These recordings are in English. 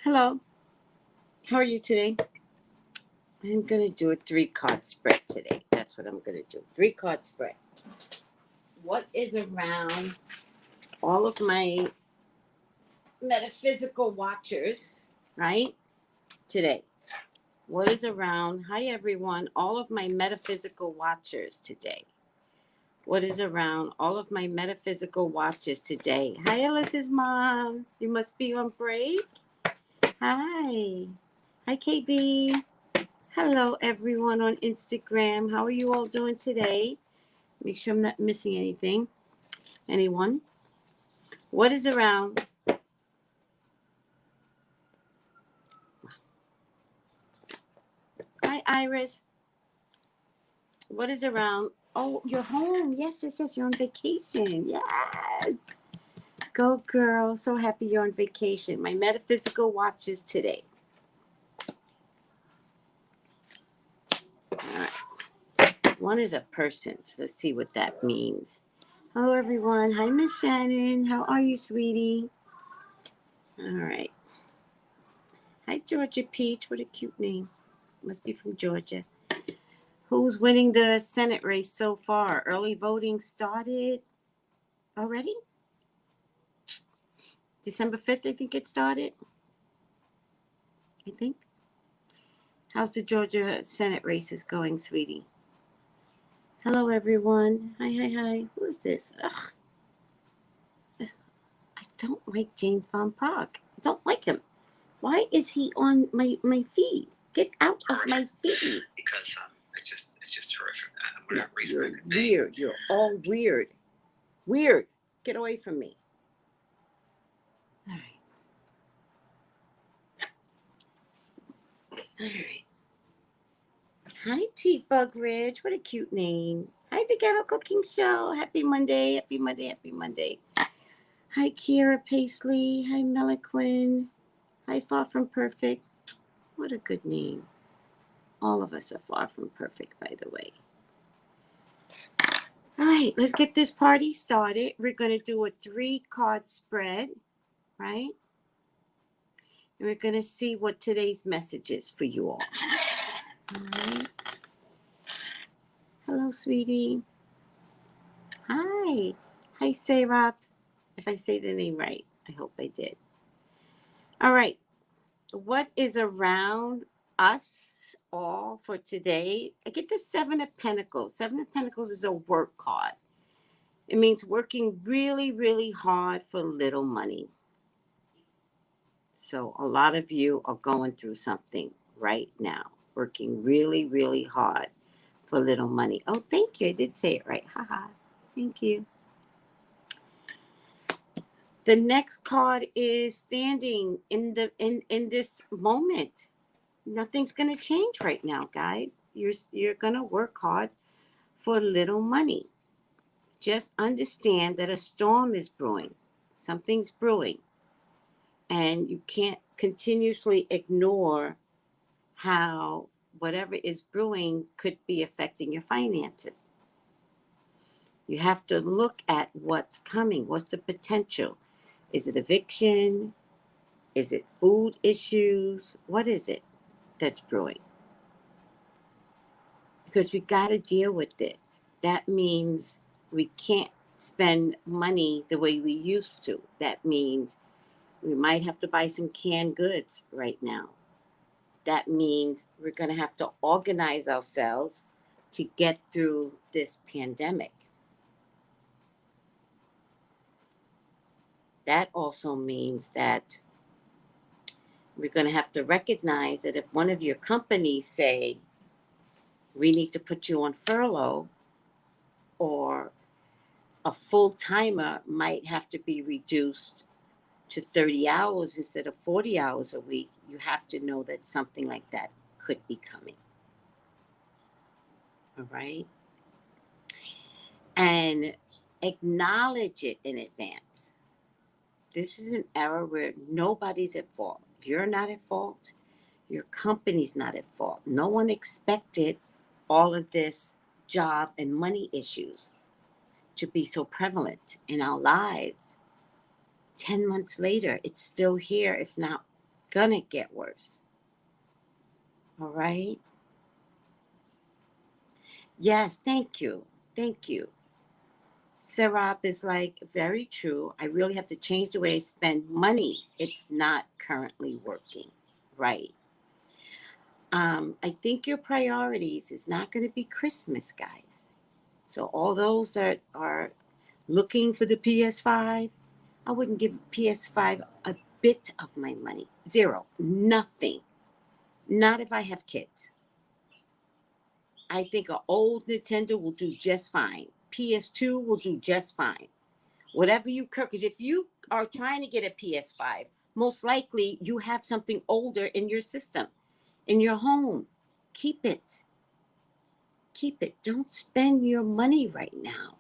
Hello. How are you today? I'm going to do a 3-card spread today. That's what I'm going to do. 3-card spread. What is around all of my metaphysical watchers, right? Today. What is around? Hi, everyone. All of my metaphysical watchers today. What is around all of my metaphysical watchers today? Hi, Alyssa's mom. You must be on break. Hi. Hi, KB. Hello, everyone on Instagram. How are you all doing today? Make sure I'm not missing anything. Anyone? What is around? Hi, Iris. What is around? Oh, you're home. Yes. You're on vacation. Yes. Go, girl. So happy you're on vacation. My metaphysical watches today. All right. One is a person. So let's see what that means. Hello, everyone. Hi, Miss Shannon. How are you, sweetie? All right. Hi, Georgia Peach. What a cute name. Must be from Georgia. Who's winning the Senate race so far? Early voting started already? December 5th, I think it started. I think. How's the Georgia Senate races going, sweetie? Hello, everyone. Hi. Who is this? Ugh. I don't like James Von Prague. I don't like him. Why is he on my feed? Get out of my feed. Because it's just horrific. I'm gonna raise you're weird. You're all weird. Weird. Get away from me. All right. Hi, T Bug Ridge. What a cute name. Hi, the Ghetto Cooking Show. Happy Monday. Happy Monday. Hi, Kiera Paisley. Hi, Meliquin. Hi, Far From Perfect. What a good name. All of us are far from perfect, by the way. All right, let's get this party started. We're going to do a 3-card spread, right? And we're going to see what today's message is for you all. All right. Hello, sweetie. Hi. Hi, Sarah. If I say the name right, I hope I did. All right. What is around us all for today? I get the 7 of Pentacles. 7 of Pentacles is a work card. It means working really, really hard for little money. So a lot of you are going through something right now. Working really, really hard for little money. Oh, thank you. I did say it right. Haha. Thank you. The next card is standing in this moment. Nothing's going to change right now, guys. You're going to work hard for little money. Just understand that a storm is brewing. Something's brewing. And you can't continuously ignore how whatever is brewing could be affecting your finances. You have to look at what's coming. What's the potential? Is it eviction? Is it food issues? What is it that's brewing? Because we got to deal with it. That means we can't spend money the way we used to. That means we might have to buy some canned goods right now. That means we're going to have to organize ourselves to get through this pandemic. That also means that we're going to have to recognize that if one of your companies say, we need to put you on furlough, or a full-timer might have to be reduced to 30 hours instead of 40 hours a week, you have to know that something like that could be coming. All right? And acknowledge it in advance. This is an era where nobody's at fault. You're not at fault. Your company's not at fault. No one expected all of this job and money issues. to be so prevalent in our lives. 10 months later, it's still here, if not gonna get worse. All right? Yes, thank you. Thank you. Serap is like, very true. I really have to change the way I spend money. It's not currently working. Right. I think your priorities is not going to be Christmas, guys. So all those that are looking for the PS5, I wouldn't give PS5 a bit of my money. Zero. Nothing. Not if I have kids. I think an old Nintendo will do just fine. PS2 will do just fine. Whatever you because if you are trying to get a PS5, most likely you have something older in your system, in your home. Keep it. Keep it. Don't spend your money right now.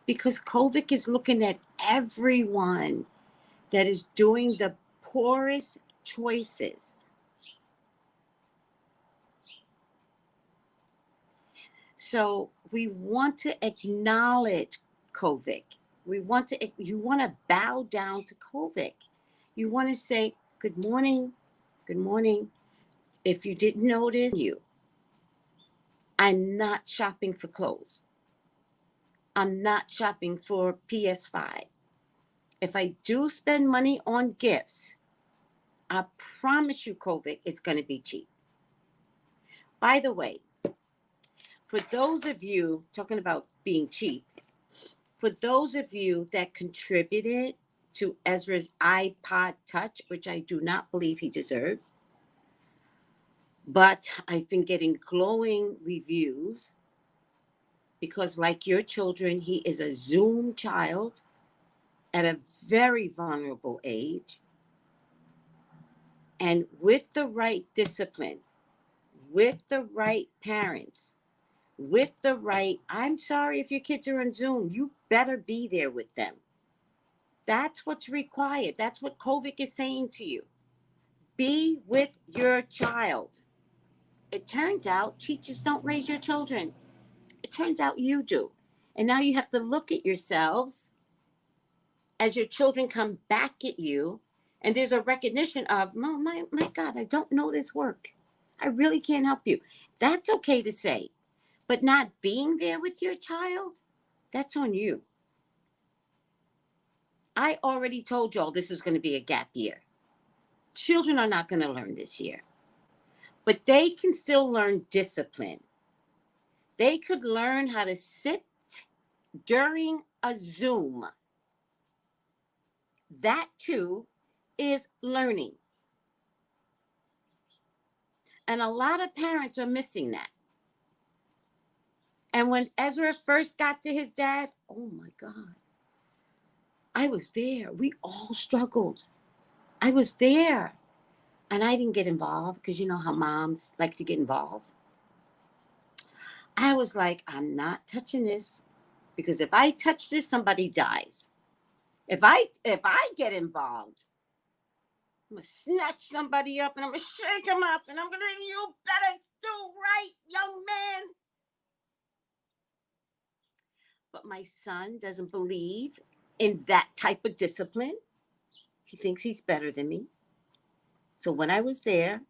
Because COVID is looking at everyone that is doing the poorest choices. So we want to acknowledge COVID. You want to bow down to COVID. You want to say, good morning, good morning. If you didn't notice, I'm not shopping for clothes. I'm not shopping for PS5. If I do spend money on gifts, I promise you, COVID, it's going to be cheap. By the way, for those of you talking about being cheap, for those of you that contributed to Ezra's iPod Touch, which I do not believe he deserves, but I've been getting glowing reviews because, like your children, he is a Zoom child at a very vulnerable age. And with the right discipline, with the right parents, with the right, I'm sorry if your kids are on Zoom, you better be there with them. That's what's required. That's what COVID is saying to you. Be with your child. It turns out teachers don't raise your children. It turns out you do. And now you have to look at yourselves as your children come back at you. And there's a recognition of, oh, my God, I don't know this work. I really can't help you. That's okay to say. But not being there with your child, that's on you. I already told y'all this is going to be a gap year. Children are not going to learn this year. But they can still learn discipline. They could learn how to sit during a Zoom. That too is learning. And a lot of parents are missing that. And when Ezra first got to his dad, oh my God, I was there. We all struggled. I was there. And I didn't get involved because you know how moms like to get involved. I was like, I'm not touching this because if I touch this, somebody dies. If I get involved, I'm gonna snatch somebody up and I'm gonna shake them up and I'm gonna, you better do right, young man. But my son doesn't believe in that type of discipline. He thinks he's better than me. So when I was there,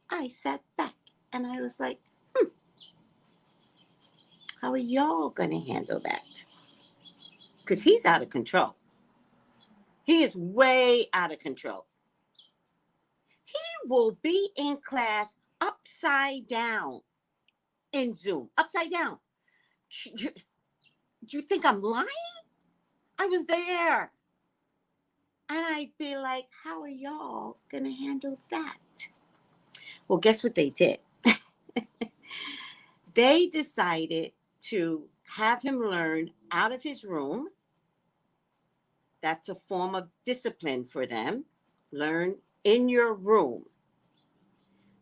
I sat back and I was like, how are y'all gonna handle that? Because he's out of control. He is way out of control. He will be in class upside down in Zoom. Upside down. Do you think I'm lying? I was there. And I'd be like, how are y'all going to handle that? Well, guess what they did? They decided to have him learn out of his room. That's a form of discipline for them. Learn in your room.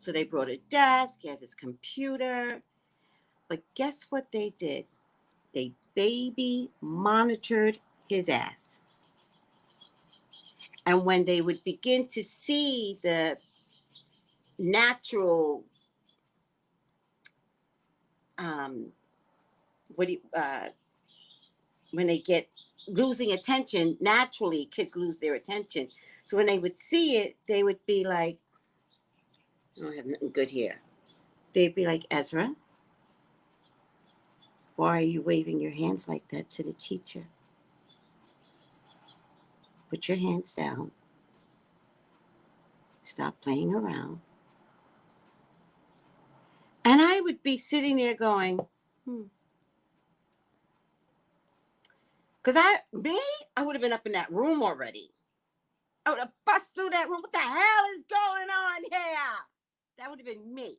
So they brought a desk. He has his computer. But guess what they did? They baby monitored his ass. And when they would begin to see the natural, what do you, when they get losing attention, naturally kids lose their attention. So when they would see it, they would be like, I don't have nothing good here. They'd be like, Ezra, why are you waving your hands like that to the teacher? Put your hands down. Stop playing around. And I would be sitting there going, Because I would have been up in that room already. I would have bust through that room. What the hell is going on here? That would have been me.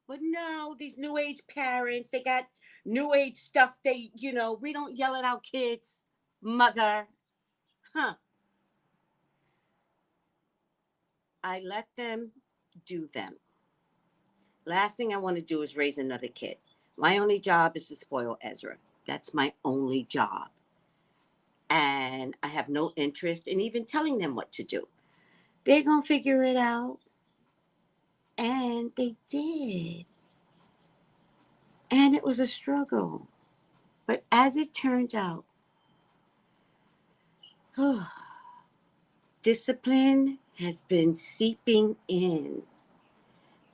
But no, these new age parents, they got new age stuff. We don't yell at our kids, mother. Huh. I let them do them. Last thing I want to do is raise another kid. My only job is to spoil Ezra. That's my only job. And I have no interest in even telling them what to do. They're going to figure it out. And they did. And it was a struggle. But as it turned out, discipline has been seeping in.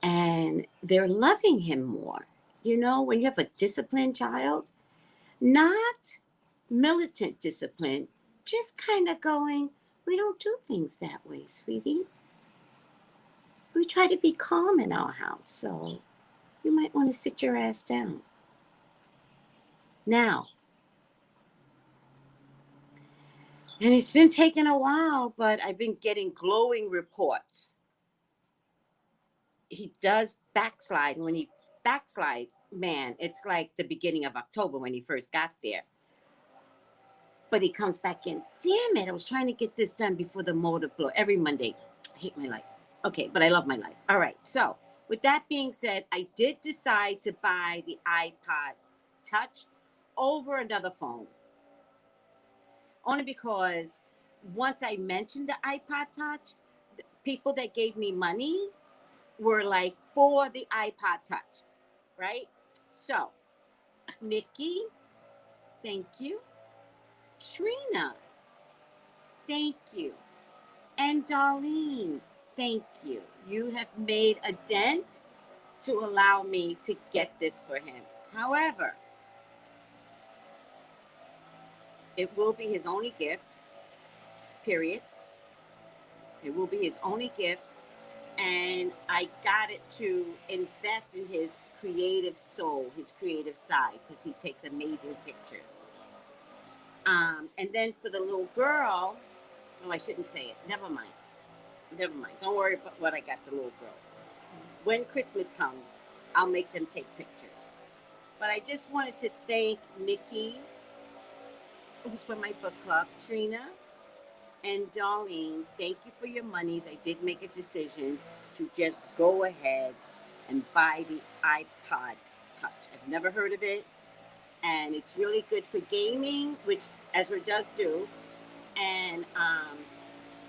And they're loving him more. When you have a disciplined child, not militant discipline, just kind of going, we don't do things that way, sweetie. We try to be calm in our house, so you might want to sit your ass down. Now, and it's been taking a while, but I've been getting glowing reports. He does backslide. When he backslides, man, it's like the beginning of October when he first got there. But he comes back in. Damn it, I was trying to get this done before the motor blow. Every Monday. I hate my life. Okay, but I love my life. All right, so with that being said, I did decide to buy the iPod Touch over another phone. Only because once I mentioned the iPod Touch, the people that gave me money were like for the iPod Touch, right? So, Nikki, thank you. Trina, thank you. And Darlene, thank you. You have made a dent to allow me to get this for him. However, it will be his only gift, period. It will be his only gift. And I got it to invest in his creative soul, his creative side, because he takes amazing pictures. And then for the little girl, I shouldn't say it. Never mind. Don't worry about what I got the little girl. When Christmas comes, I'll make them take pictures. But I just wanted to thank Nikki, who's from my book club, Trina, and Darlene. Thank you for your monies. I did make a decision to just go ahead and buy the iPod Touch. I've never heard of it, and it's really good for gaming, which Ezra does do, and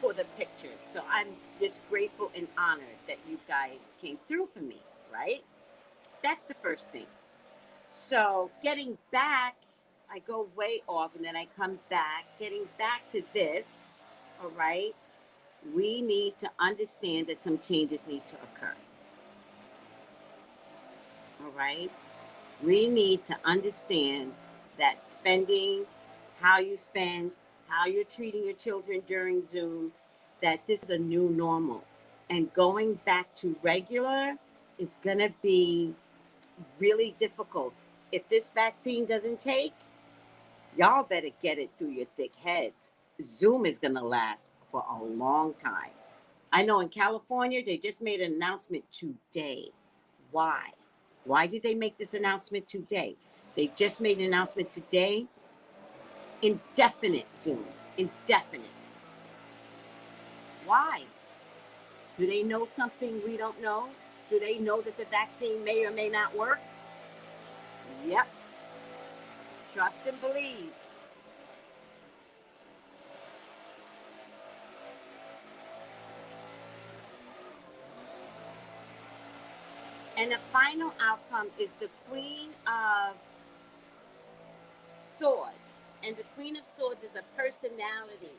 for the pictures. So I'm just grateful and honored that you guys came through for me, right? That's the first thing. So getting back, I go way off and then I come back. Getting back to this, all right, we need to understand that some changes need to occur. All right? We need to understand that spending, how you spend, how you're treating your children during Zoom, that this is a new normal. And going back to regular is going to be really difficult. If this vaccine doesn't take, y'all better get it through your thick heads. Zoom is going to last for a long time. I know in California, they just made an announcement today. Why? Why did they make this announcement today? They just made an announcement today. Indefinite Zoom. Indefinite. Why? Do they know something we don't know? Do they know that the vaccine may or may not work? Yep. Trust and believe. And the final outcome is the Queen of Swords. And the Queen of Swords is a personality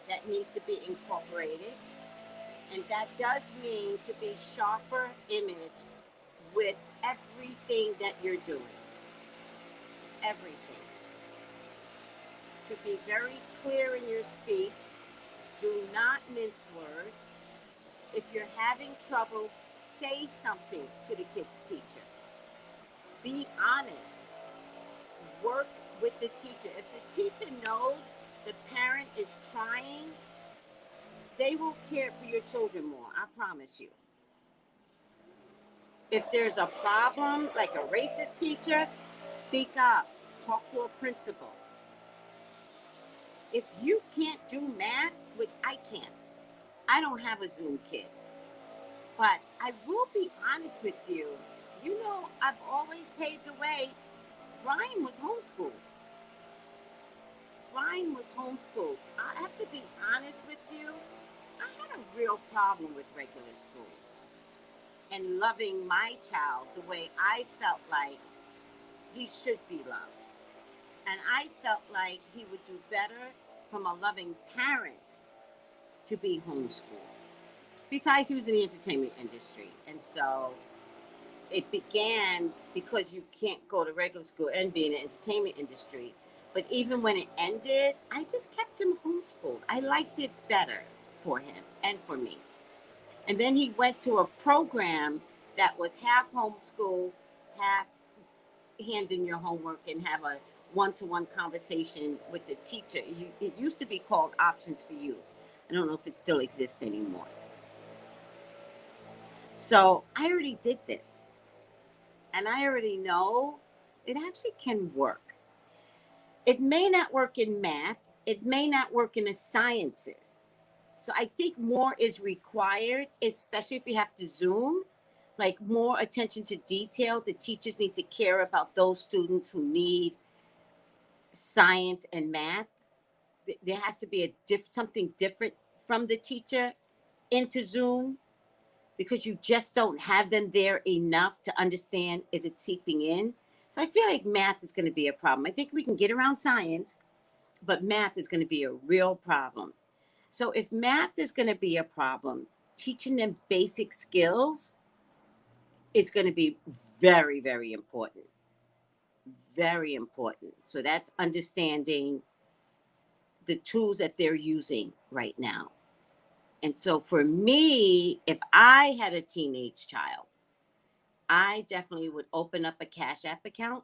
that needs to be incorporated. And that does mean to be sharper image with everything that you're doing. Everything. To be very clear in your speech. Do not mince words. If you're having trouble, say something to the kid's teacher. Be honest. Work with the teacher. If the teacher knows the parent is trying, they will care for your children more. I promise you. If there's a problem, like a racist teacher, speak up. Talk to a principal. If you can't do math, which I can't, I don't have a Zoom kid. But I will be honest with you. You know, I've always paved the way. Ryan was homeschooled. Ryan was homeschooled. I have to be honest with you. I had a real problem with regular school and loving my child the way I felt like he should be loved. And I felt like he would do better from a loving parent to be homeschooled. Besides, he was in the entertainment industry. And so it began because you can't go to regular school and be in the entertainment industry. But even when it ended, I just kept him homeschooled. I liked it better for him and for me. And then he went to a program that was half homeschool, half hand in your homework and have a one-to-one conversation with the teacher. It used to be called Options for You. I don't know if it still exists anymore. So I already did this. And I already know it actually can work. It may not work in math. It may not work in the sciences. So I think more is required, especially if you have to Zoom, like more attention to detail. The teachers need to care about those students who need science and math. There has to be something different from the teacher into Zoom because you just don't have them there enough to understand, is it seeping in? So I feel like math is going to be a problem. I think we can get around science, but math is going to be a real problem. So if math is going to be a problem, teaching them basic skills is going to be very, very important. Very important. So that's understanding the tools that they're using right now. And so for me, if I had a teenage child, I definitely would open up a Cash App account,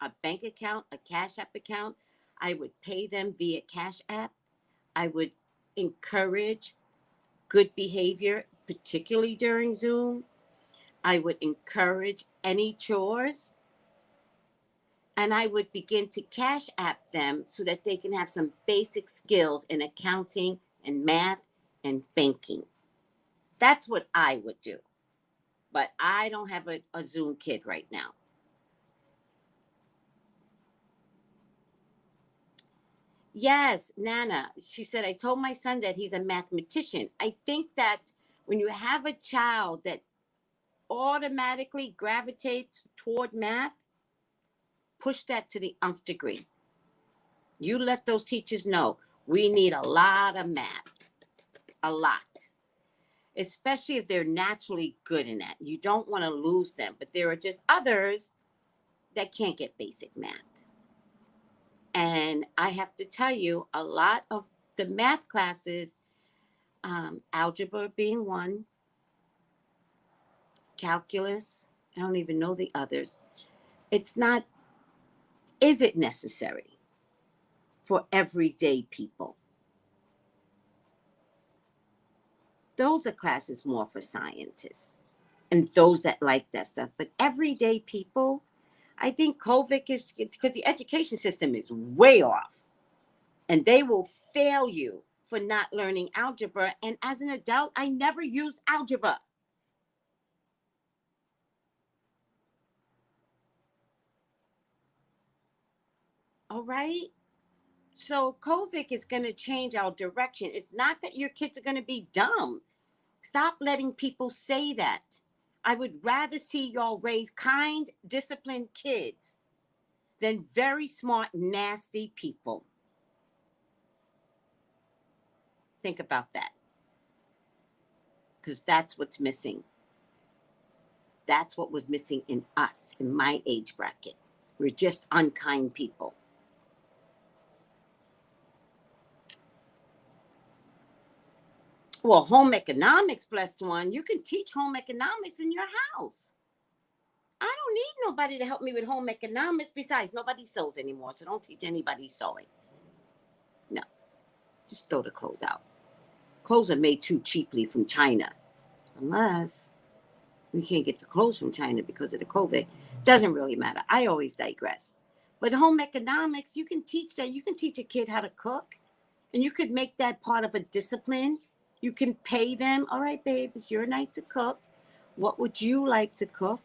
a bank account, a Cash App account. I would pay them via Cash App. I would encourage good behavior, particularly during Zoom. I would encourage any chores. And I would begin to Cash App them so that they can have some basic skills in accounting and math and banking. That's what I would do. But I don't have a Zoom kid right now. Yes, Nana. She said, I told my son that he's a mathematician. I think that when you have a child that automatically gravitates toward math, push that to the nth degree. You let those teachers know we need a lot of math, a lot, especially if they're naturally good in that. You don't want to lose them, but there are just others that can't get basic math. And I have to tell you, a lot of the math classes, algebra being one, calculus, I don't even know the others. It's not, is it necessary for everyday people? Those are classes more for scientists and those that like that stuff. But everyday people, I think COVID is because the education system is way off and they will fail you for not learning algebra. And as an adult, I never used algebra. All right. So COVID is going to change our direction. It's not that your kids are going to be dumb. Stop letting people say that. I would rather see y'all raise kind, disciplined kids than very smart, nasty people. Think about that. Because that's what's missing. That's what was missing in us, in my age bracket. We're just unkind people. Well, home economics, blessed one, you can teach home economics in your house. I don't need nobody to help me with home economics. Besides, nobody sews anymore, so don't teach anybody sewing. No, just throw the clothes out. Clothes are made too cheaply from China. Unless we can't get the clothes from China because of the COVID. Doesn't really matter. I always digress. But home economics, you can teach that. You can teach a kid how to cook, and you could make that part of a discipline. You can pay them. All right, babe, it's your night to cook. What would you like to cook?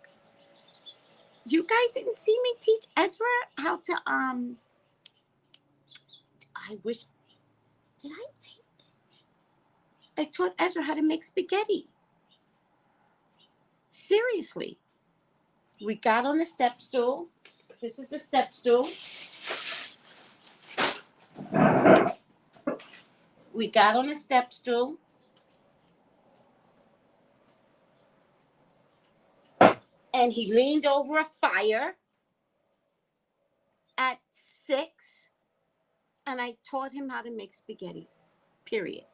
You guys didn't see me teach Ezra how to I wish, did I take it? I taught Ezra how to make spaghetti. Seriously. We got on a step stool. This is the step stool. We got on a step stool. And he leaned over a fire at 6. And I taught him how to make spaghetti. Period.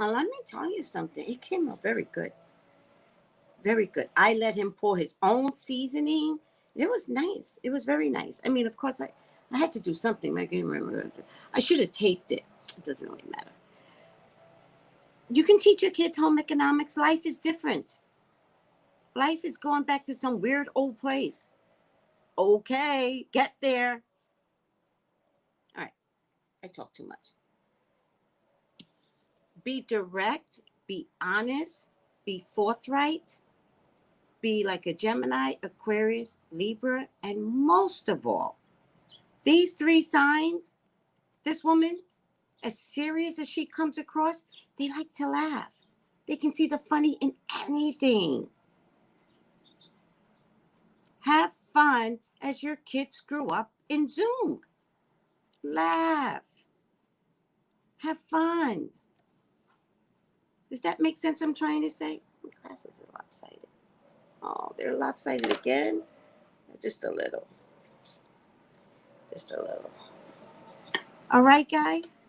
And let me tell you something. It came out very good. Very good. I let him pour his own seasoning. It was nice. It was very nice. I mean, of course, I had to do something. I can't remember. I should have taped it. It doesn't really matter. You can teach your kids home economics. Life is different. Life is going back to some weird old place. Okay, get there. All right, I talk too much. Be direct, be honest, be forthright, be like a Gemini, Aquarius, Libra, and most of all, these 3 signs, this woman, as serious as she comes across, they like to laugh. They can see the funny in anything. Have fun as your kids screw up in Zoom. Laugh. Have fun. Does that make sense what I'm trying to say? My glasses are lopsided. Oh, they're lopsided again? Just a little. Just a little. All right, guys?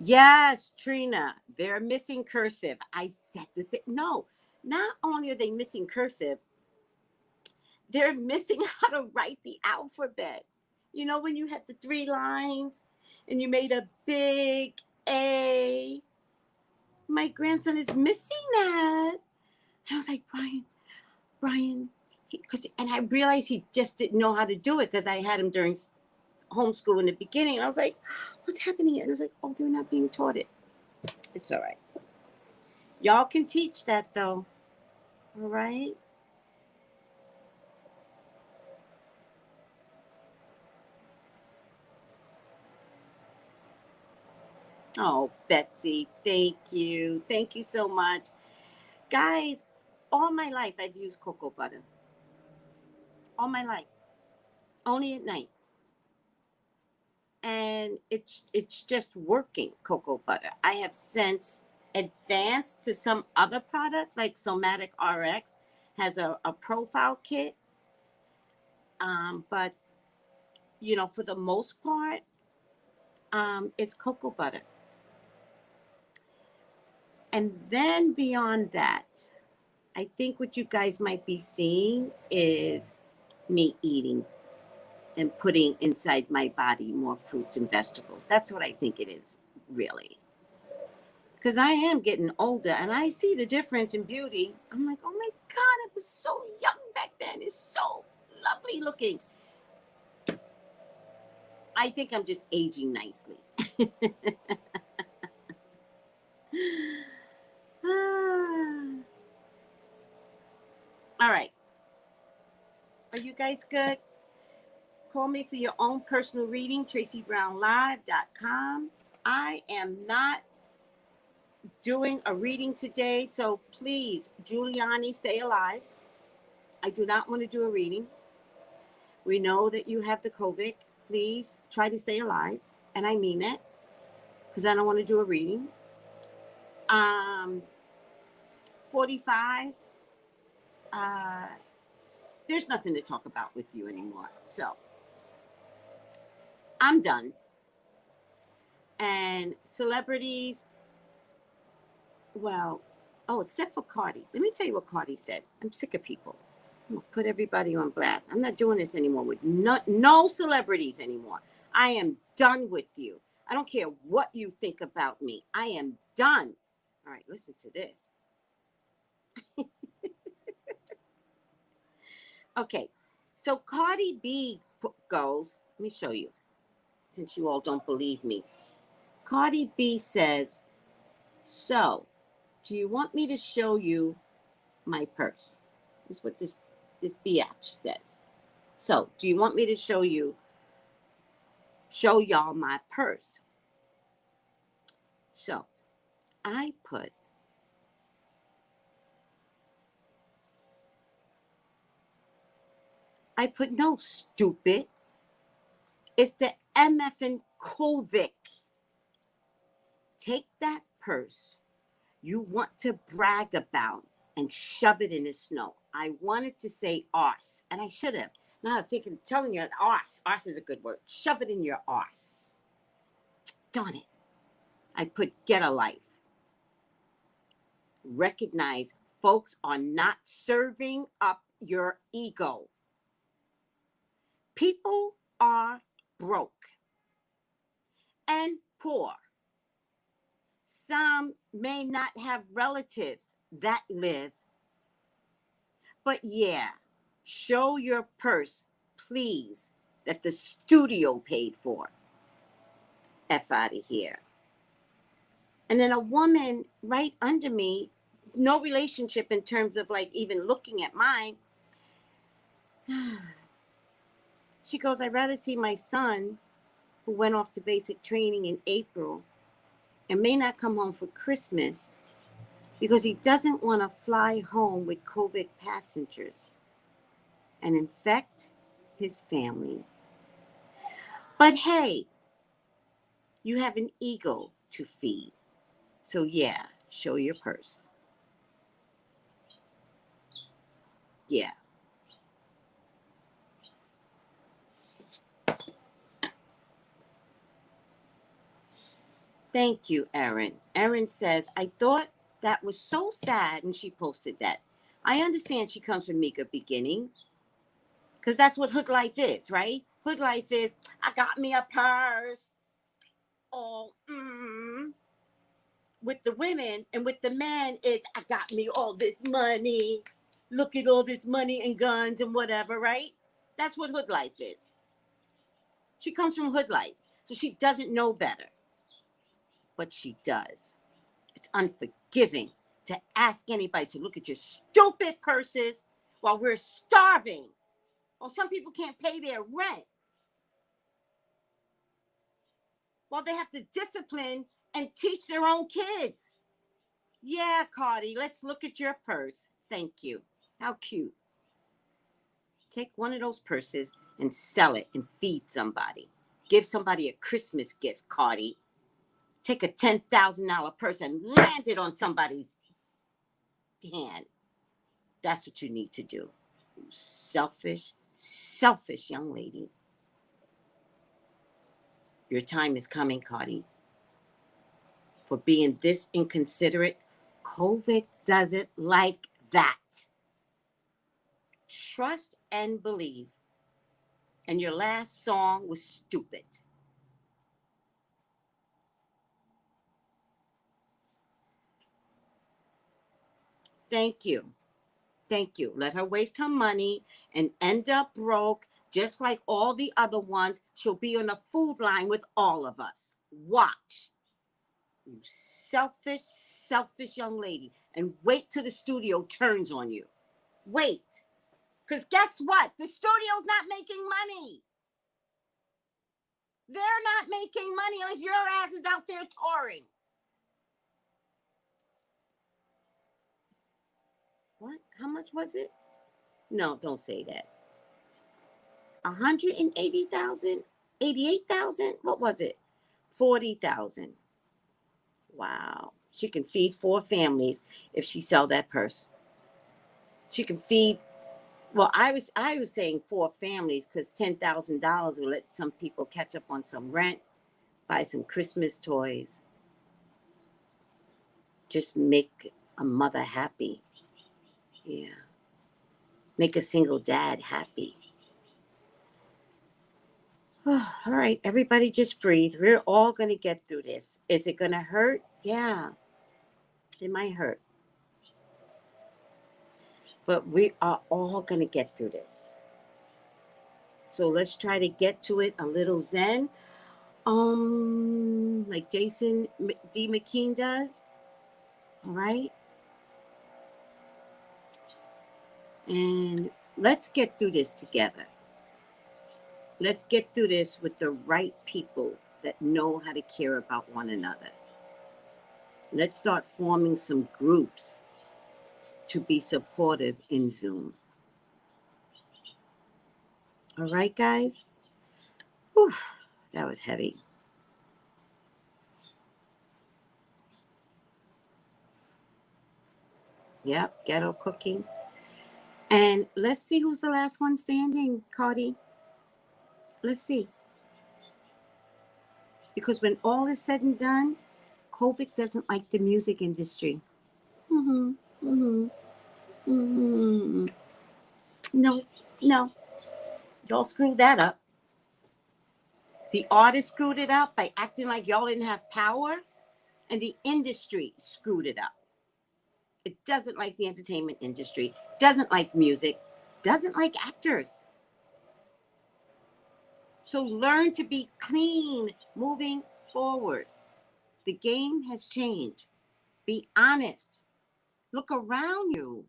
Yes, Trina, they're missing cursive. I said this. No, not only are they missing cursive, they're missing how to write the alphabet. You know, when you had the 3 lines and you made a big A. My grandson is missing that. And I was like, Brian, and I realized he just didn't know how to do it because I had him during homeschool in the beginning. And I was like, what's happening here? And I was like, oh, they're not being taught it. It's all right. Y'all can teach that though. All right. Oh, Betsy, thank you. Thank you so much. Guys, all my life I've used cocoa butter. All my life. Only at night. And it's just working, cocoa butter. I have since advanced to some other products like Somatic RX has a profile kit. But you know, for the most part, it's cocoa butter. And then beyond that, I think what you guys might be seeing is me eating and putting inside my body more fruits and vegetables. That's what I think it is, really. Because I am getting older and I see the difference in beauty. I'm like, oh my God, I was so young back then. It's so lovely looking. I think I'm just aging nicely. All right. Are you guys good? Call me for your own personal reading, tracybrownlive.com. I am not doing a reading today, so please, Giuliani, stay alive. I do not want to do a reading. We know that you have the COVID. Please try to stay alive. And I mean that because I don't want to do a reading. 45, uh, there's nothing to talk about with you anymore. So I'm done. And celebrities, well, oh, except for Cardi. Let me tell you what Cardi said. I'm sick of people. I'm gonna put everybody on blast. I'm not doing this anymore with no celebrities anymore. I am done with you. I don't care what you think about me. I am done. All right, listen to this. Okay, so Cardi B goes, let me show you, since you all don't believe me. Cardi B says, so, do you want me to show you my purse? This is what this biatch says. So, do you want me to show y'all my purse? So, I put no, stupid. It's the MFN COVID. Take that purse you want to brag about and shove it in the snow. I wanted to say arse, and I should have. Now I'm thinking, telling you arse. Arse is a good word. Shove it in your arse. Darn it. I put get a life. Recognize folks are not serving up your ego. People are broke and poor. Some may not have relatives that live, but yeah, show your purse, please, that the studio paid for. F out of here. And then a woman right under me, no relationship in terms of like even looking at mine. She goes, I'd rather see my son, who went off to basic training in April and may not come home for Christmas because he doesn't want to fly home with COVID passengers and infect his family. But hey, you have an ego to feed. So yeah, show your purse. Yeah. Thank you, Erin. Erin says, I thought that was so sad, and she posted that. I understand she comes from meager beginnings, because that's what hood life is, right? Hood life is, I got me a purse. Oh, With the women, and with the men, it's, I got me all this money. Look at all this money and guns and whatever, right? That's what hood life is. She comes from hood life, so she doesn't know better. But she does. It's unforgiving to ask anybody to look at your stupid purses while we're starving. Or some people can't pay their rent. While they have to discipline and teach their own kids. Yeah, Cardi, let's look at your purse. Thank you. How cute. Take one of those purses and sell it and feed somebody. Give somebody a Christmas gift, Cardi. Take a $10,000 purse and land it on somebody's hand. That's what you need to do. You selfish, selfish young lady. Your time is coming, Cardi. For being this inconsiderate, COVID doesn't like that. Trust and believe. And your last song was stupid. Thank you. Thank you. Let her waste her money and end up broke, just like all the other ones. She'll be on a food line with all of us. Watch. You selfish, selfish young lady. And wait till the studio turns on you. Wait. Because guess what? The studio's not making money. They're not making money unless your ass is out there touring. What? How much was it? No, don't say that. 180,000, 88,000. What was it? 40,000. Wow. She can feed 4 families if she sell that purse. She can feed. Well, I was saying 4 families because $10,000 will let some people catch up on some rent, buy some Christmas toys, just make a mother happy. Yeah. Make a single dad happy. All right, everybody just breathe. We're all going to get through this. Is it going to hurt? Yeah, it might hurt. But we are all going to get through this. So let's try to get to it a little zen. Like Jason D. McKean does. All right. And let's get through this together. Let's get through this with the right people that know how to care about one another. Let's start forming some groups to be supportive in Zoom. All right, guys? Whew, that was heavy. Yep, ghetto cooking. And let's see who's the last one standing, Cardi. Let's see. Because when all is said and done, COVID doesn't like the music industry. Mm-hmm. Mm-hmm. Mm-hmm. No, no. Y'all screwed that up. The artist screwed it up by acting like y'all didn't have power, and the industry screwed it up. It doesn't like the entertainment industry, doesn't like music, doesn't like actors. So learn to be clean moving forward. The game has changed. Be honest. Look around you.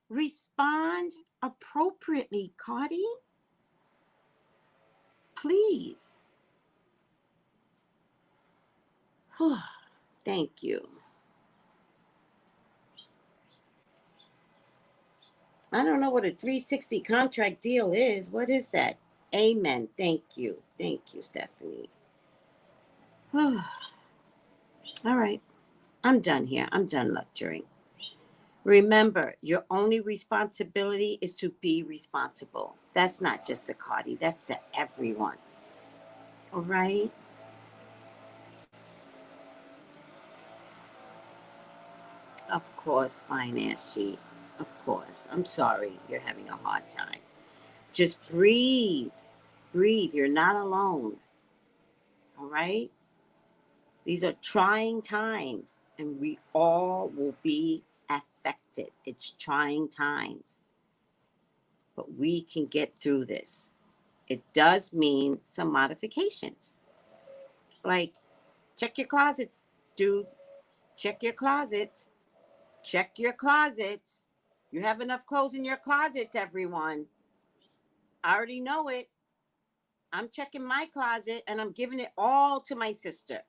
Respond appropriately, Cardi. Please. Thank you. I don't know what a 360 contract deal is. What is that? Amen. Thank you. Thank you, Stephanie. All right. I'm done here. I'm done lecturing. Remember, your only responsibility is to be responsible. That's not just to Cardi, that's to everyone. All right? Of course, finance sheet. Of course. I'm sorry you're having a hard time. Just breathe. Breathe. You're not alone. All right? These are trying times, and we all will be affected. It's trying times. But we can get through this. It does mean some modifications. Like, check your closet, dude. Check your closets. Check your closets. You have enough clothes in your closets, everyone. I already know it. I'm checking my closet and I'm giving it all to my sister.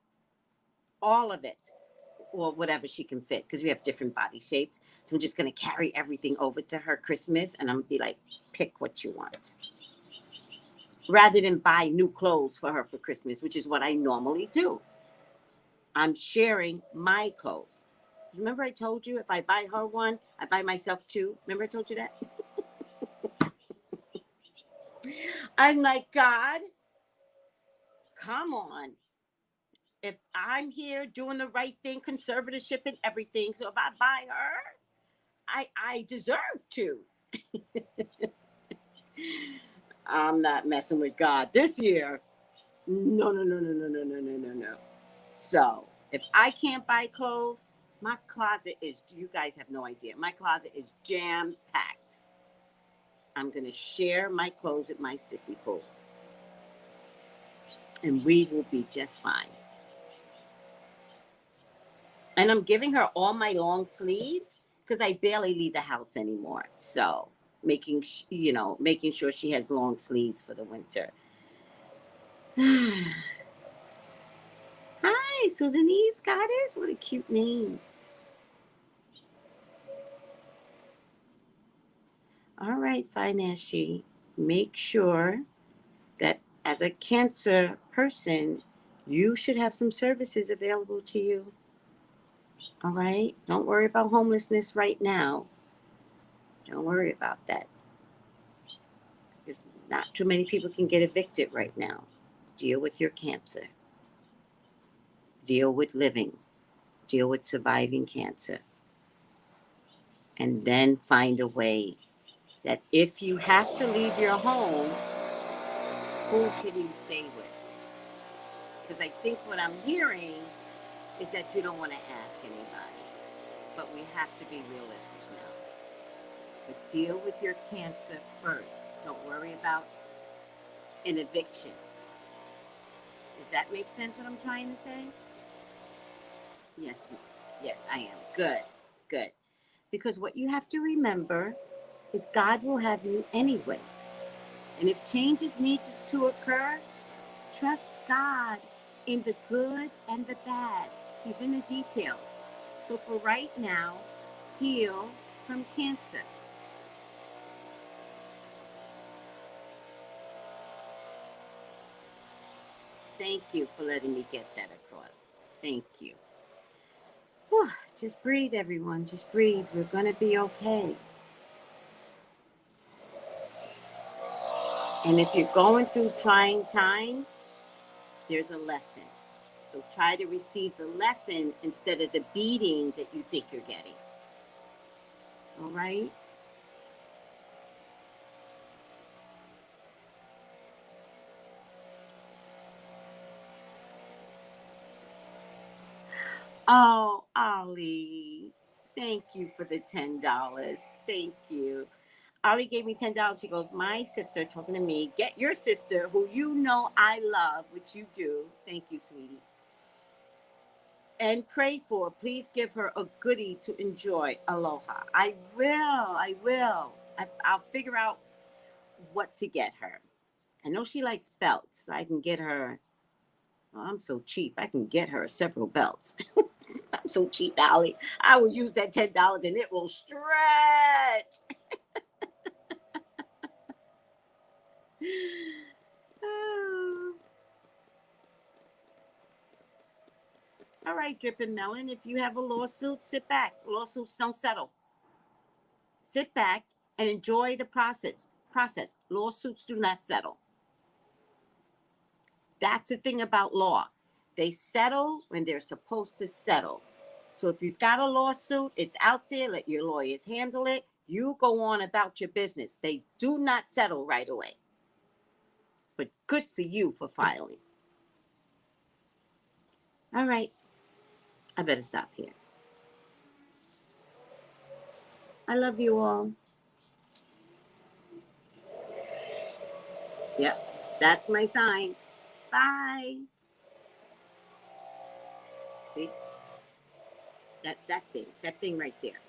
All of it. Or whatever she can fit, because we have different body shapes. So I'm just going to carry everything over to her Christmas and I'm going to be like, pick what you want. Rather than buy new clothes for her for Christmas, which is what I normally do. I'm sharing my clothes. Remember I told you if I buy her one, I buy myself 2. Remember I told you that? I'm like, God, come on. If I'm here doing the right thing, conservatorship and everything, so if I buy her, I deserve to. I'm not messing with God this year. No, no, no, no, no, no, no, no, no, no. So if I can't buy clothes, my closet is, you guys have no idea. My closet is jam packed. I'm going to share my clothes with my sissy poo. And we will be just fine. And I'm giving her all my long sleeves because I barely leave the house anymore. So making sure she has long sleeves for the winter. Hi, Sudanese goddess. What a cute name. All right, Finashi. Make sure that as a Cancer person, you should have some services available to you. All right? Don't worry about homelessness right now. Don't worry about that. Because not too many people can get evicted right now. Deal with your cancer. Deal with living. Deal with surviving cancer. And then find a way that if you have to leave your home, who can you stay with? Because I think what I'm hearing is that you don't want to ask anybody. But we have to be realistic now. But deal with your cancer first. Don't worry about an eviction. Does that make sense what I'm trying to say? Yes, yes, I am. Good, good. Because what you have to remember is God will have you anyway. And if changes need to occur, trust God in the good and the bad. He's in the details. So for right now, heal from cancer. Thank you for letting me get that across. Thank you. Whew, just breathe, everyone. Just breathe. We're going to be okay. And if you're going through trying times, there's a lesson. So try to receive the lesson instead of the beating that you think you're getting. All right? Oh, Ollie, thank you for the $10. Thank you. Ollie gave me $10. She goes, my sister talking to me, get your sister who you know I love, which you do. Thank you, sweetie. And pray for, please give her a goodie to enjoy. Aloha. I will. I'll figure out what to get her. I know she likes belts. So I can get her. Oh, I'm so cheap. I can get her several belts. I'm so cheap, Allie. I will use that $10 and it will stretch. Oh. All right, Drippin' Melon. If you have a lawsuit, sit back. Lawsuits don't settle. Sit back and enjoy the process. Lawsuits do not settle. That's the thing about law. They settle when they're supposed to settle. So if you've got a lawsuit, it's out there, let your lawyers handle it. You go on about your business. They do not settle right away. But good for you for filing. All right. I better stop here. I love you all. Yep. That's my sign. Bye. See? That thing right there.